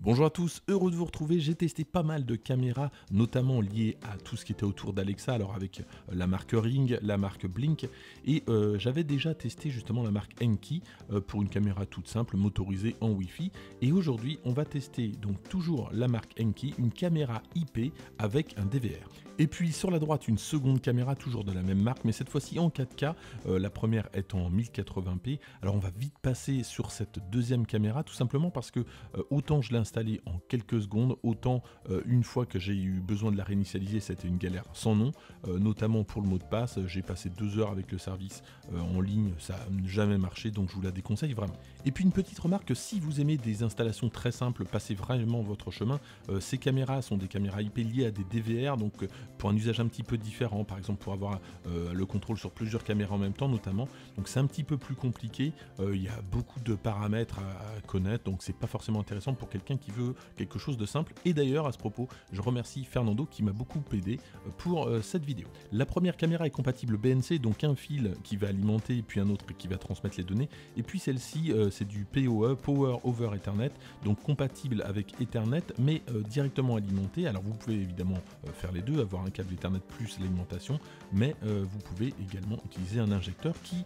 Bonjour à tous, heureux de vous retrouver. J'ai testé pas mal de caméras, notamment liées à tout ce qui était autour d'Alexa, alors avec la marque Ring, la marque Blink, et j'avais déjà testé justement la marque Enki pour une caméra toute simple, motorisée en Wi-Fi. Et aujourd'hui, on va tester donc toujours la marque Enki, une caméra IP avec un DVR. Et puis sur la droite, une seconde caméra, toujours de la même marque, mais cette fois-ci en 4K, la première est en 1080p. Alors on va vite passer sur cette deuxième caméra, tout simplement parce que autant je l'ai installée en quelques secondes, autant une fois que j'ai eu besoin de la réinitialiser, c'était une galère sans nom, notamment pour le mot de passe. J'ai passé 2 heures avec le service en ligne, ça n'a jamais marché, donc je vous la déconseille vraiment. Et puis une petite remarque, si vous aimez des installations très simples, passez vraiment votre chemin. Ces caméras sont des caméras IP liées à des DVR, donc pour un usage un petit peu différent, par exemple pour avoir le contrôle sur plusieurs caméras en même temps notamment, donc c'est un petit peu plus compliqué, il y a beaucoup de paramètres à connaître, donc c'est pas forcément intéressant pour quelqu'un qui veut quelque chose de simple. Et d'ailleurs à ce propos, je remercie Fernando qui m'a beaucoup aidé pour cette vidéo. La première caméra est compatible BNC, donc un fil qui va alimenter et puis un autre qui va transmettre les données, et puis celle-ci c'est du PoE, Power over Ethernet, donc compatible avec Ethernet mais directement alimenté. Alors vous pouvez évidemment faire les deux, avoir un câble Ethernet plus l'alimentation, mais vous pouvez également utiliser un injecteur qui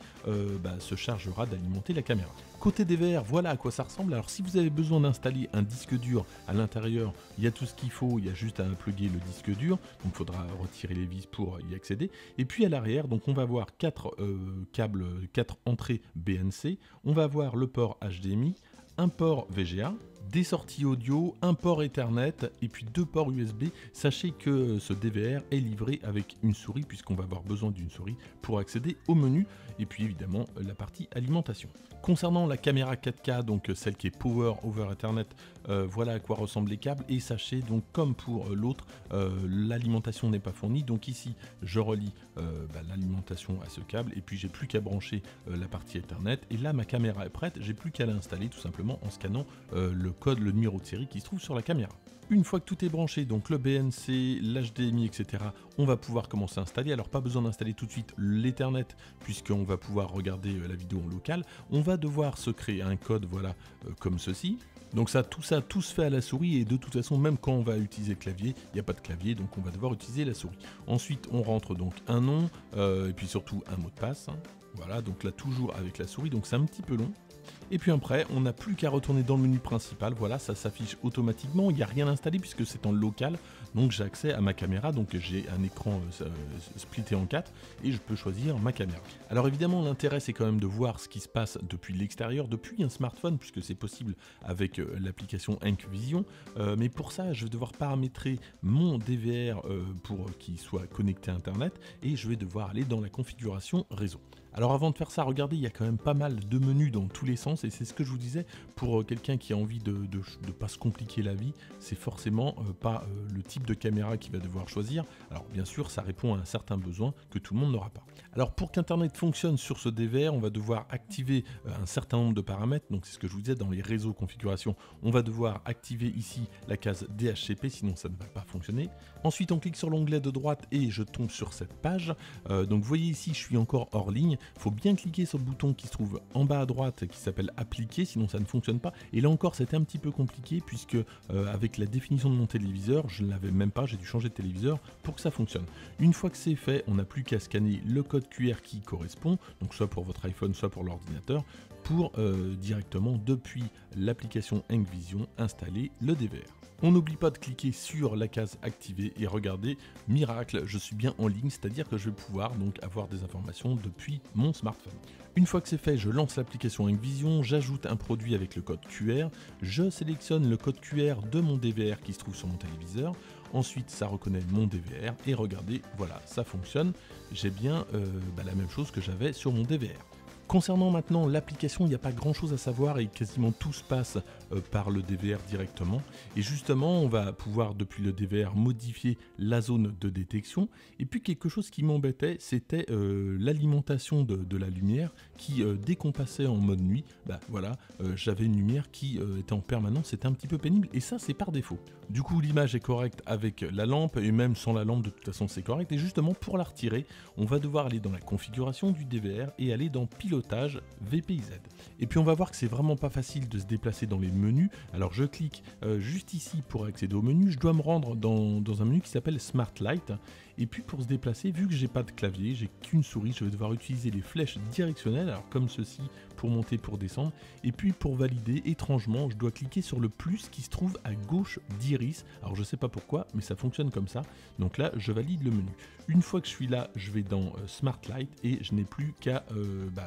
se chargera d'alimenter la caméra. Côté DVR, voilà à quoi ça ressemble. Alors si vous avez besoin d'installer un disque dur à l'intérieur, il y a tout ce qu'il faut, il y a juste à plugger le disque dur, donc il faudra retirer les vis pour y accéder. Et puis à l'arrière, donc on va avoir 4 câbles, 4 entrées BNC, on va avoir le port HDMI, un port VGA, des sorties audio, un port Ethernet et puis 2 ports USB. Sachez que ce DVR est livré avec une souris puisqu'on va avoir besoin d'une souris pour accéder au menu et puis évidemment la partie alimentation. Concernant la caméra 4K, donc celle qui est Power over Ethernet, voilà à quoi ressemblent les câbles. Et sachez donc comme pour l'autre, l'alimentation n'est pas fournie. Donc ici je relie l'alimentation à ce câble et puis j'ai plus qu'à brancher la partie Ethernet. Et là ma caméra est prête, j'ai plus qu'à l'installer tout simplement en scannant le code, le numéro de série qui se trouve sur la caméra. Une fois que tout est branché, donc le BNC, l'HDMI, etc., on va pouvoir commencer à installer. Alors pas besoin d'installer tout de suite l'Ethernet puisqu'on va pouvoir regarder la vidéo en local. On va devoir se créer un code, voilà, comme ceci. Donc tout se fait à la souris et de toute façon, même quand on va utiliser le clavier, il n'y a pas de clavier, donc on va devoir utiliser la souris. Ensuite, on rentre donc un nom et puis surtout un mot de passe. Voilà, donc là toujours avec la souris, donc c'est un petit peu long. Et puis après, on n'a plus qu'à retourner dans le menu principal, voilà, ça s'affiche automatiquement, il n'y a rien installé puisque c'est en local, donc j'ai accès à ma caméra, donc j'ai un écran splitté en 4 et je peux choisir ma caméra. Alors évidemment, l'intérêt c'est quand même de voir ce qui se passe depuis l'extérieur, depuis un smartphone, puisque c'est possible avec l'application Enkvision, mais pour ça, je vais devoir paramétrer mon DVR pour qu'il soit connecté à Internet et je vais devoir aller dans la configuration réseau. Alors avant de faire ça, regardez, il y a quand même pas mal de menus dans tous les sens et c'est ce que je vous disais, pour quelqu'un qui a envie de pas se compliquer la vie, c'est forcément pas le type de caméra qu'il va devoir choisir. Alors bien sûr, ça répond à un certain besoin que tout le monde n'aura pas. Alors pour qu'Internet fonctionne sur ce DVR, on va devoir activer un certain nombre de paramètres, donc c'est ce que je vous disais dans les réseaux configuration, on va devoir activer ici la case DHCP, sinon ça ne va pas fonctionner. Ensuite on clique sur l'onglet de droite et je tombe sur cette page, donc vous voyez ici je suis encore hors ligne. Il faut bien cliquer sur le bouton qui se trouve en bas à droite qui s'appelle appliquer, sinon ça ne fonctionne pas. Et là encore c'était un petit peu compliqué puisque avec la définition de mon téléviseur, je ne l'avais même pas, j'ai dû changer de téléviseur pour que ça fonctionne. Une fois que c'est fait, on n'a plus qu'à scanner le code QR qui correspond, donc soit pour votre iPhone, soit pour l'ordinateur, pour directement depuis l'application Enkvision installer le DVR. On n'oublie pas de cliquer sur la case activer et regardez, miracle, je suis bien en ligne, c'est-à-dire que je vais pouvoir donc avoir des informations depuis mon smartphone. Une fois que c'est fait, je lance l'application Enkvision, j'ajoute un produit avec le code QR, je sélectionne le code QR de mon DVR qui se trouve sur mon téléviseur, ensuite ça reconnaît mon DVR et regardez, voilà, ça fonctionne, j'ai bien la même chose que j'avais sur mon DVR. Concernant maintenant l'application, il n'y a pas grand chose à savoir et quasiment tout se passe par le DVR directement. Et justement, on va pouvoir depuis le DVR modifier la zone de détection. Et puis quelque chose qui m'embêtait, c'était l'alimentation de la lumière qui, dès qu'on passait en mode nuit, j'avais une lumière qui était en permanence, c'était un petit peu pénible et ça c'est par défaut. Du coup l'image est correcte avec la lampe et même sans la lampe de toute façon c'est correct. Et justement pour la retirer, on va devoir aller dans la configuration du DVR et aller dans pilotage. pilotage VPIZ. Et puis on va voir que c'est vraiment pas facile de se déplacer dans les menus. Alors je clique juste ici pour accéder au menu, je dois me rendre dans un menu qui s'appelle Smart Light. Et puis pour se déplacer, vu que j'ai pas de clavier, j'ai qu'une souris, je vais devoir utiliser les flèches directionnelles, alors comme ceci pour monter, pour descendre. Et puis pour valider, étrangement, je dois cliquer sur le plus qui se trouve à gauche d'Iris. Alors je sais pas pourquoi, mais ça fonctionne comme ça. Donc là, je valide le menu. Une fois que je suis là, je vais dans Smart Light et je n'ai plus qu'à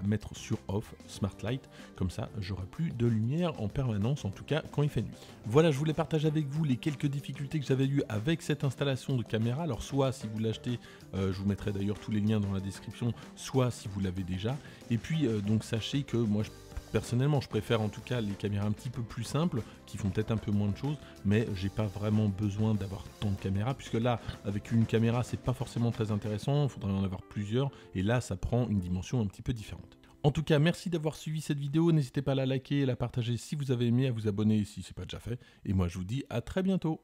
mettre sur Off Smart Light. Comme ça, j'aurai plus de lumière en permanence, en tout cas quand il fait nuit. Voilà, je voulais partager avec vous les quelques difficultés que j'avais eues avec cette installation de caméra. Alors soit si vous l'achetez, je vous mettrai d'ailleurs tous les liens dans la description, soit si vous l'avez déjà. Et puis donc sachez que moi personnellement je préfère en tout cas les caméras un petit peu plus simples, qui font peut-être un peu moins de choses, mais j'ai pas vraiment besoin d'avoir tant de caméras, puisque là avec une caméra c'est pas forcément très intéressant, il faudrait en avoir plusieurs, et là ça prend une dimension un petit peu différente. En tout cas, merci d'avoir suivi cette vidéo, n'hésitez pas à la liker et la partager si vous avez aimé, à vous abonner si ce n'est pas déjà fait, et moi je vous dis à très bientôt.